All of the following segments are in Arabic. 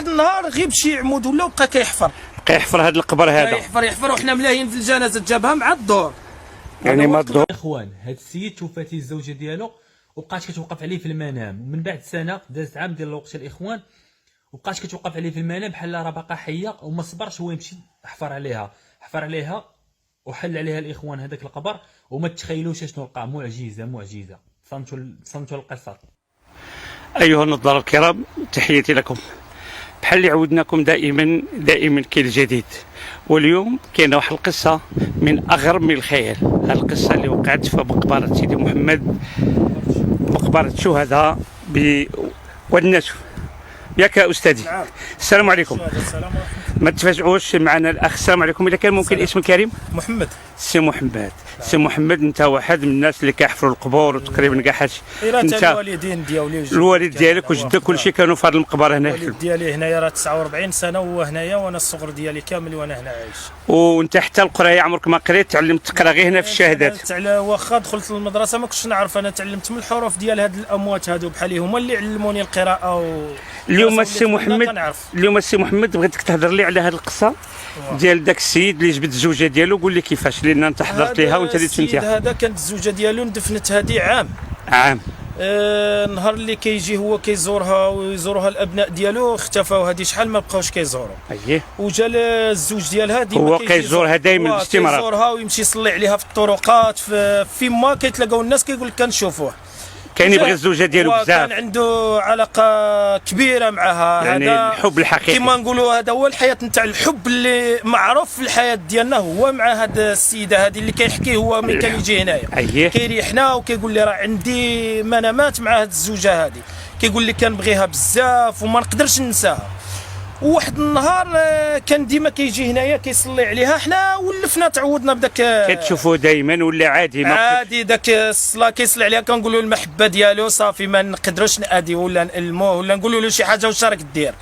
واحد النهار غيب شي عمود ولا بقى كيحفر كيحفر هذا القبر هذا، يحفر وحنا ملاهين في الجنازه جابها مع الدور. يعني ما الدور. اخوان، هذا السيد توفات الزوجه ديالو وبقات كتوقف عليه في المنام، ومن بعد سنه دازت عام ديال الوقت الاخوان، وبقات كتوقف عليه في المنام بحال راه باقا حيه، وما صبرش هو يمشي حفر عليها وحل عليها الاخوان هذاك القبر، وما تخيلوش شنو لقى. معجزه. صمتوا القصه. ايها النظار الكرام، تحياتي لكم. بحال اللي عودناكم دائما كاين الجديد، واليوم كاينه واحد القصه من اغرب من الخيال. هذه القصه اللي وقعت في مقبره سيدي محمد، مقبره شهداء والنشف. ياك استاذي؟ نعم. السلام عليكم. السلام ورحمه الله. ما تفاجئوش معنا الاخ. السلام عليكم. اذا كان ممكن اسم الكريم؟ محمد. سي محمد. سي محمد، انت واحد من الناس اللي كيحفروا القبور وتقريبا كاع حاجه. انت الوالدين ديالي الوالد ديالك وجدك كلشي كانوا في هذه المقبره هنا. الوالد ديالي هنايا راه 49 سنه وهو هنايا، وانا الصغر ديالي كامل وانا هنا عايش. وانت حتى القرايه عمرك ما قريت؟ تعلمت تقرا غير هنا في الشهادات؟ واخا دخلت للمدرسه ما كنتش نعرف، انا تعلمت من الحروف ديال هاد الاموات هادو بحالي، هما اللي علموني القراءه. اليوم السي محمد بغيتك تهضر لي على هذه القصه ديال داك السيد اللي جبد الزوجه ديالو. قول لي كيفاش، لان انت حضرت ليها وانت اللي دفنتيها. هذا كانت الزوجه ديالو ندفنت هذه عام. النهار اللي كيجي هو كيزورها ويزورها الابناء ديالو اختفاو، هذه شحال ما بقاوش كيزوروا. اييه. وجا الزوج ديالها ديما هو كيزورها دائما باستمرار، كيزورها ويمشي يصلي عليها في الطرقات، فيما كيتلاقاو الناس كيقول لك كنشوفوه. كان يبغي الزوجه ديالو بزاف، كان عنده علاقه كبيره معها. يعني هذا الحب الحقيقي كما نقولوا، هذا هو الحياه نتاع الحب اللي معروف في الحياه ديالنا، هو مع هذه السيده هذه اللي كيحكي هو ملي كان يجي هنايا. أيه. كيريحنا وكيقول لي راه عندي منامات مع هذه الزوجه هذه، كيقول لي كنبغيها بزاف وما نقدرش ننساها. وواحد النهار كان ديما كيجي هنايا كيصلي عليها، حنا ولفنا تعودنا بداك. كتشوفوه دائما ولا عادي؟ عادي داك الصلاه كيصلي عليها، كنقولوا المحبه ديالو صافي ما نقدروش ناديو ولا نألموه ولا نقولوا له شي حاجه واش راك دير.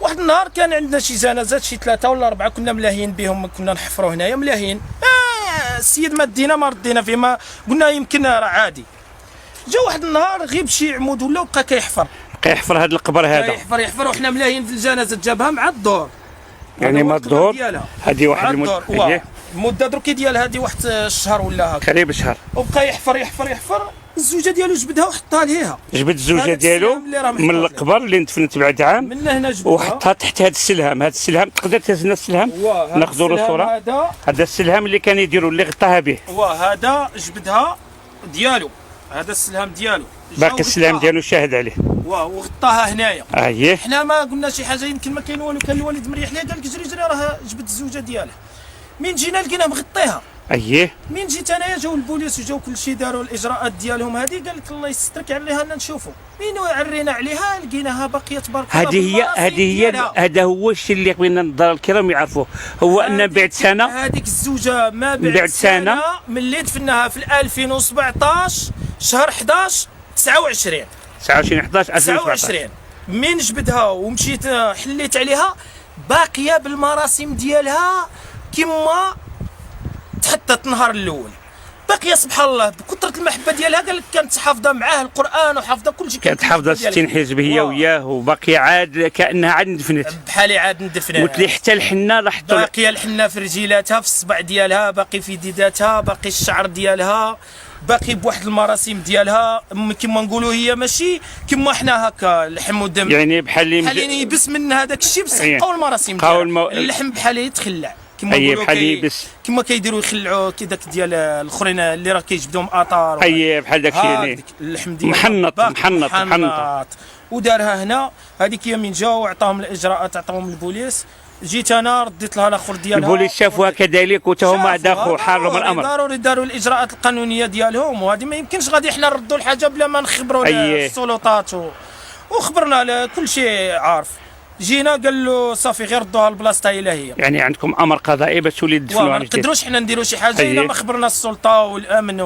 واحد النهار كان عندنا شي جنازات، شي 3 ولا 4 كنا ملاهيين بهم، كنا نحفروا هنايا ملاهيين. السيد ما دينا ما ردينا فيه، ما قلنا يمكن راه عادي. جا واحد النهار غيب شي عمود ولا بقى كيحفر هذا القبر هذا. يحفر وحنا ملاهيين في الجنازه جابها مع الدور. يعني ما الدور هذه واحد المده دروكي ديال هذه واحد الشهر ولا هكا، قريب شهر. وبقى يحفر الزوجه ديالو جبدها وحطها ليها. جبد الزوجه ديالو من القبر اللي ندفنت بعد عام، من هنا جبدها وحطها تحت هذا السلهام. تقدر تهزنا السلهام ناخذوا له صوره؟ هذا السلهام اللي كان يديروا اللي غطاها به. هذا جبدها ديالو، هذا السلهام ديالو باقي السلام ديالو شاهد عليه. وغطاها هنايا. اييه. حنا ما قلنا شي حاجه، يمكن ما كاين والو، كان الوالد مريح ليه قال لك جري راه جبد الزوجه ديالها. من جينا لقينا مغطيها. اييه. من جيت انايا جاو البوليس وجاو كلشي داروا الاجراءات ديالهم هذه، قال لك الله يسترك عريها لنا نشوفوا. من عرينا عليها لقيناها باقيه تبارك الله. هذا هو الشيء اللي بغينا النظار الكرام يعرفوه، هو ان بعد سنه هذيك الزوجه ما بعد سنه ملي دفناها في 2017 شهر 11 29 11 2017 من جبدها ومشيت حليت عليها، باقيه بالمراسم ديالها كما تحطت النهار الاول، باقيه سبحان الله بكثره المحبه ديالها. قال لك كانت حافظه معاه القران وحافظه كل شيء، كانت حافظه 60 حزب هي وياه، وباقيه عاد كانها عاد ندفنت بحالي عاد ندفنها. قلت لي حتى الحنه لاحظتوا باقيه الحنه في رجيلاتها، في الصبع ديالها، باقي في يديداتها، باقي الشعر ديالها، باقي بواحد المراسم ديالها كما نقولوا. هي ماشي كما حنا هكا اللحم والدم، يعني بحال اللي يبس من هذاك الشيء، بصح بقاو المراسم ديالها. اللحم بحال يتخلع كما نقولوا، بحال يبس كما كيديروا يخلعوا كي داك ديال الاخرين اللي راه كيجبدوهم اطار. بحال داك الشيء يعني اللحم ديال محنط ودارها هنا. هذيك هي من جاو وعطاهم الاجراءات، عطاهم البوليس. جيت انا رديت لها الاخر ديالها، البوليس شافوها كذلك وتا هما داخلوا حارهم الامر. ضروري داروا الاجراءات القانونيه ديالهم، وهذه ما يمكنش غادي حنا نردوا الحاجه بلا ما نخبروا السلطات وخبرنا كل شيء عارف. جينا قال له صافي غير ردوها لبلاصتها الى هي. يعني عندكم امر قضائي باش تولي تدفنوها؟ ما نقدروش حنا نديروا شي حاجه الا ما خبرنا السلطه والامن،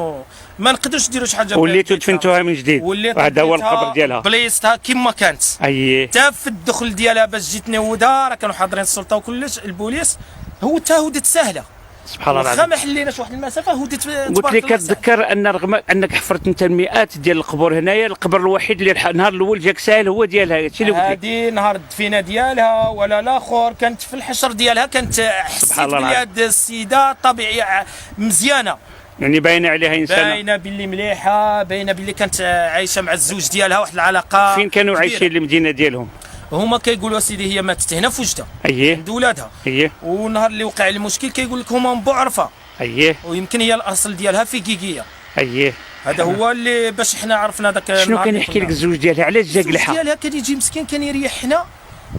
ما نقدروش نديروا شي حاجه. وليتوا دفنتوها من جديد، وهذا هو القبر ديالها بلايصتها كما كانت. حتى في الدخل ديالها باش جيت نودها راه كانوا حاضرين السلطه وكلش البوليس. هو تهودت سهله، سبحان الله واخا العظيم. ما حليناش واحد المسافه هودت قلت لي كتذكر ان رغم انك حفرت انت المئات ديال القبور هنايا، القبر الوحيد اللي النهار الاول جاك ساهل هو ديالها، هادشي اللي قلت لي. هذه نهار الدفينه ديالها ولا الاخر كانت في الحشر ديالها، كانت حسيت سبحان الله بلي العظيم. هاد السيده طبيعيه مزيانه، يعني باينه عليها انسانه. باينه باللي مليحه، باينه باللي كانت عايشه مع الزوج ديالها واحد العلاقه. فين كانوا كبيرة. عايشين المدينه ديالهم؟ هما كيقولوا سيدي هي ماتت هنا في وجده اييه عند ولادها، اييه والنهار اللي وقع المشكل كيقول لك هما من بوعرفه، اييه ويمكن هي الاصل ديالها في كيكيه. اييه. هذا هو اللي باش حنا عرفنا داك شنو النهار كان اللي يحكي لك كنا. الزوج ديالها علاش جا الزوج قلحها؟ ديالها كان يجي مسكين كان يريحنا،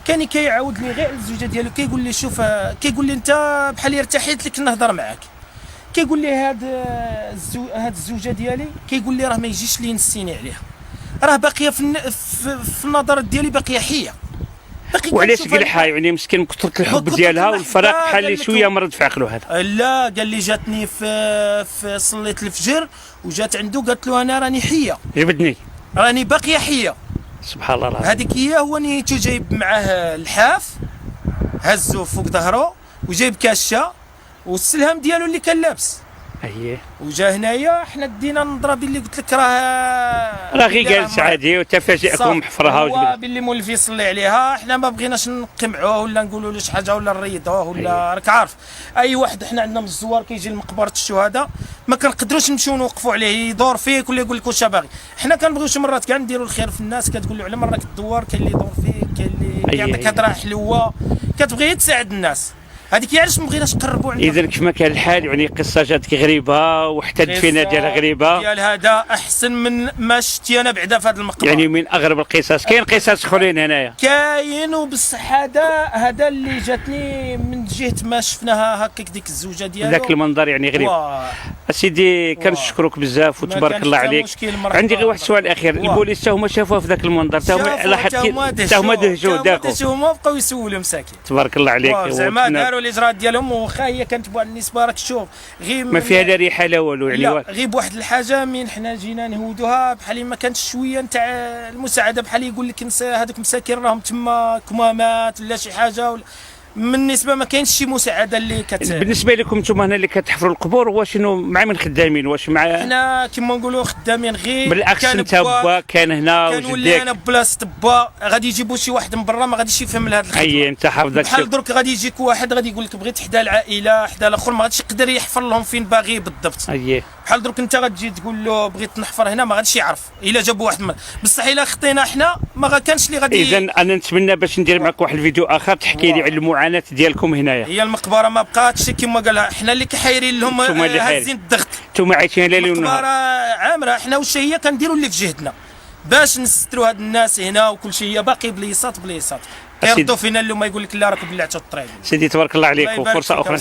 كان كيعاود لي غير الزوجه ديالو، كيقول لي شوف كيقول لي انت بحال ارتحيت لك نهضر معاك، كيقول لي هاد الزوجه ديالي كيقول لي راه ما يجيش لي نسيني عليها، راه باقيه في النظر ديالي باقيه حيه، باقي وعلاش كنشوفها قلحها؟ يعني مسكين من كثرة الحب كثرة ديالها المحبة، والفراق قال بحال لك شويه مرض في عقله هذا. لا قال لي جاتني في صليت الفجر وجات عنده قالت له انا راني حيه، جبدني. راني باقيه حيه. سبحان الله العظيم. هذيك هي، هو نيتو جايب معاه الحاف هزو فوق ظهره وجايب كاشه والسلهم ديالو اللي كان لابس، اييه وجا هنايا حنا دينا نضرب اللي قلت لك راه غير جالس عادي وتفاجئكم حفرها هو وجبدها. باللي مولفي يصلي عليها، حنا ما بغيناش نقمعوه ولا نقولوا له شي حاجه ولا نريضوه ولا راك عارف اي واحد حنا عندنا من الزوار كيجي لمقبره الشهداء ما كنقدروش نمشيو نوقفوا عليه يدور فيك ولا يقول لك واش باغي، حنا كنبغيو شي مرات كاع نديروا الخير في الناس، كتقول له على مرة الدوار كاين اللي يدور فيك، كاين اللي كيعطيك هضره حلوه، كتبغي تساعد الناس، هذيك هي علاش ما بغيناش نقربوا عندنا. اذا كيف ما كان الحال يعني قصه جاتك غريبه وحتى الدفينه ديالها غريبه، ديال هذا احسن من ما شتي انا بعدا في هذا المقبره، يعني من اغرب القصص. كاين قصص اخرين هنايا كاين، وبصح هذا اللي جاتني من جهه ما شفناها هكاك ديك الزوجه ديالو، ذاك المنظر يعني غريب. اسيدي كنشكرك بزاف وتبارك الله عليك. عندي غير واحد سؤال اخير، البوليس حتى هما شافوها في ذاك المنظر، حتى هما لاحظت حتى هما دهشوا هما بقاو يسولوا مساكين. تبارك الله عليك. زعما داروا الاجراءات ديالهم، واخا هي كانت بواحد النسبه راك شوف غير ما فيها لا ريحه لا والو يعني. لا غير بواحد الحاجه من حنا جينا نهودوها بحال ما كانتش شويه نتاع المساعده، بحال يقول لك هذوك مساكين راهم تما كمامات ولا شي حاجه ولا من نسبه ما كاينش شي مساعده اللي بالنسبه لكم نتوما هنا اللي كتحفروا القبور، واش شنو مع من خدامين؟ واش مع حنا كما نقولوا خدامين غير بالعكس انت با كان هنا كنولي انا بلاصه با غادي يجيبوا شي واحد من برا ما غاديش يفهم لهاد الخدمه. اي انت حافظ داك الشيء. بحال درك غادي يجيك واحد غادي يقول لك بغيت حدا العائله حدا الاخر ما غاديش يقدر يحفر لهم فين باغي بالضبط. اي بحال درك انت غتجي تقول له بغيت نحفر هنا ما غاديش يعرف الا جابوا واحد من بصح الا خطينا حنا ما كانش اللي غادي. اذا انا نتمنى باش ندير معك واحد الفيديو اخر تحكي لي على المعاناه ديالكم هنايا. هي المقبره ما بقاتش كما قالها، حنا اللي كحايرين لهم هازين الضغط. انتم عايشين ليل ونهار. المقبره عامره، حنا واش هي كنديروا اللي في جهدنا باش نستروا هاد الناس هنا، وكل شيء هي باقي بليصات كيردوا فينا اللي ما يقول لك لا راكم بلعتوا الطريق. سيدي تبارك الله عليك وفرصه اخرى.